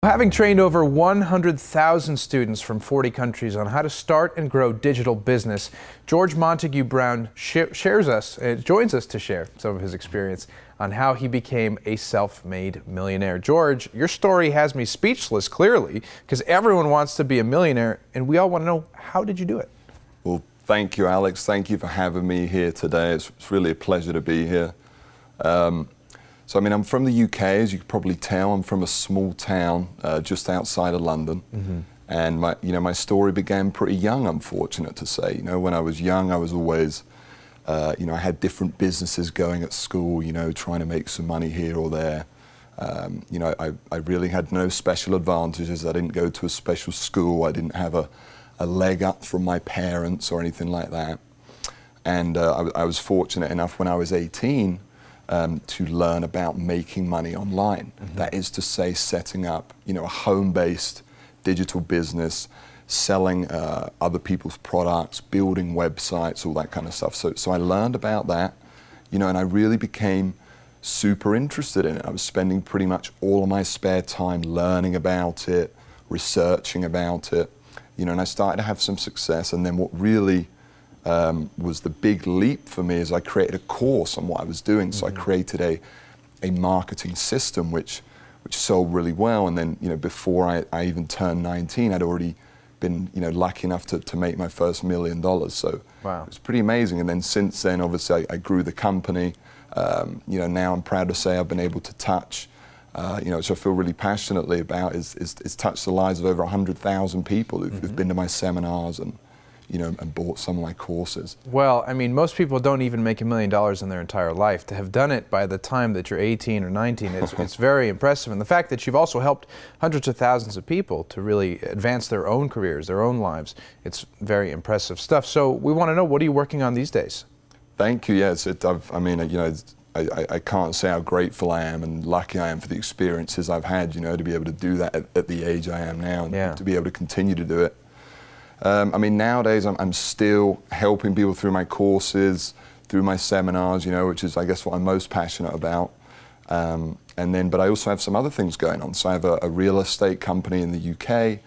Having trained over 100,000 students from 40 countries on how to start and grow digital business, George Montagu Brown joins us to share some of his experience on how he became a self-made millionaire. George, your story has me speechless, clearly, because everyone wants to be a millionaire, and we all want to know, how did you do it? Well, thank you, Alex. Thank you for having me here today. It's really a pleasure to be here. I'm from the UK, as you can probably tell. I'm from a small town just outside of London. And my story began pretty young, I'm fortunate to say. When I was young, I was always, I had different businesses going at school, trying to make some money here or there. I really had no special advantages. I didn't go to a special school. I didn't have a leg up from my parents or anything like that. And I was fortunate enough when I was 18 to learn about making money online. That is to say, setting up, a home-based digital business, selling other people's products, building websites, all that kind of stuff. So I learned about that, and I really became super interested in it. I was spending pretty much all of my spare time learning about it, researching about it, and I started to have some success. And then what really was the big leap for me is I created a course on what I was doing. So I created a marketing system which sold really well. And then, before I even turned 19, I'd already been, lucky enough to make my first $1 million. So wow. It was pretty amazing. And then since then, obviously, I grew the company. Now I'm proud to say I've been able to touch, which I feel really passionately about, is touched the lives of over 100,000 people who've been to my seminars and bought some of my courses. Well, most people don't even make $1 million in their entire life. To have done it by the time that you're 18 or 19, it's very impressive. And the fact that you've also helped hundreds of thousands of people to really advance their own careers, their own lives, it's very impressive stuff. So we want to know, what are you working on these days? Thank you. Yes, I can't say how grateful I am and lucky I am for the experiences I've had, to be able to do that at the age I am now, and to be able to continue to do it. Nowadays I'm still helping people through my courses, through my seminars, which is, I guess, what I'm most passionate about. But I also have some other things going on. So I have a real estate company in the UK.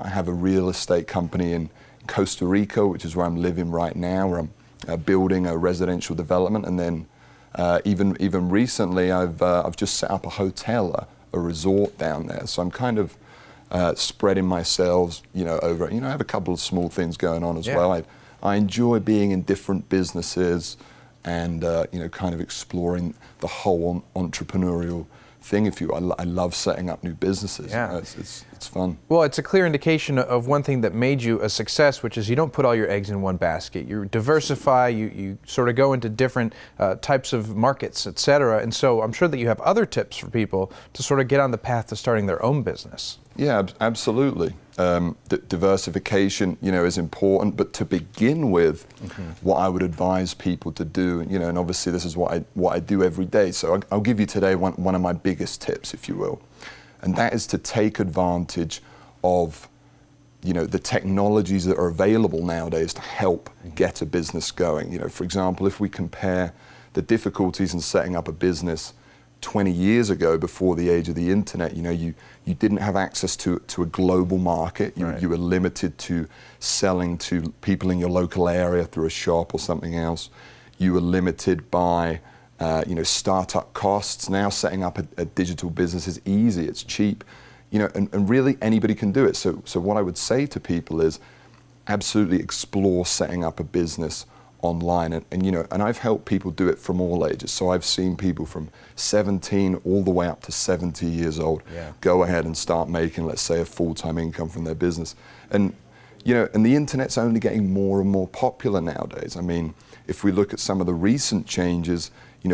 I have a real estate company in Costa Rica, which is where I'm living right now, where I'm building a residential development. And then even recently, I've just set up a hotel, a resort down there. So I'm kind of spreading myself, over. I have a couple of small things going on as well. I enjoy being in different businesses and kind of exploring the whole entrepreneurial thing, if you will. I love setting up new businesses. Yeah. It's fun. Well, it's a clear indication of one thing that made you a success, which is you don't put all your eggs in one basket. You diversify, you sort of go into different types of markets, etc. And so I'm sure that you have other tips for people to sort of get on the path to starting their own business. Yeah, absolutely. Diversification, is important, but to begin with, what I would advise people to do, and obviously this is what I do every day. So I'll give you today one of my biggest tips, if you will, and that is to take advantage of, the technologies that are available nowadays to help get a business going. For example, if we compare the difficulties in setting up a business 20 years ago, before the age of the internet, you didn't have access to a global market. You were limited to selling to people in your local area through a shop or something else. You were limited by startup costs. Now setting up a digital business is easy, it's cheap, and really anybody can do it. So what I would say to people is absolutely explore setting up a business online, and I've helped people do it from all ages. So I've seen people from 17 all the way up to 70 years old go ahead and start making, let's say, a full-time income from their business. And and the internet's only getting more and more popular nowadays. If we look at some of the recent changes,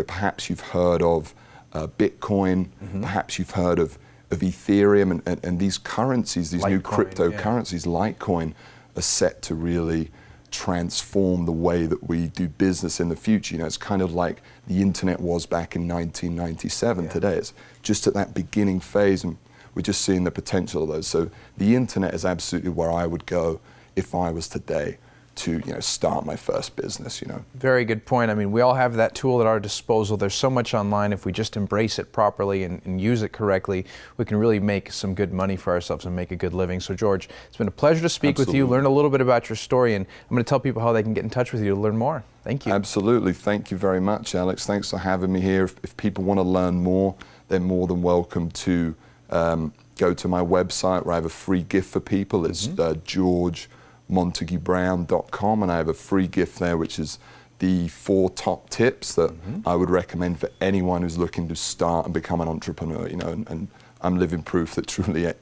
perhaps you've heard of Bitcoin, perhaps you've heard of Ethereum, and these currencies, these new cryptocurrencies, Litecoin, are set to really transform the way that we do business in the future. It's kind of like the internet was back in 1997. Today it's just at that beginning phase, and we're just seeing the potential of those. So the internet is absolutely where I would go if I was today to start my first business. Very good point. I mean, we all have that tool at our disposal. There's so much online. If we just embrace it properly and use it correctly, we can really make some good money for ourselves and make a good living. So George, it's been a pleasure to speak with you, learn a little bit about your story, and I'm going to tell people how they can get in touch with you to learn more. Thank you. Absolutely. Thank you very much, Alex. Thanks for having me here. If people want to learn more, they're more than welcome to go to my website where I have a free gift for people. It's GeorgeMontaguBrown.com, and I have a free gift there which is the 4 top tips that I would recommend for anyone who's looking to start and become an entrepreneur, and I'm living proof that truly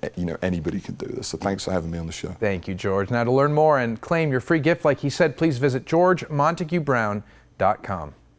anybody can do this. So thanks for having me on the show. Thank you, George. Now to learn more and claim your free gift like he said, please visit GeorgeMontaguBrown.com.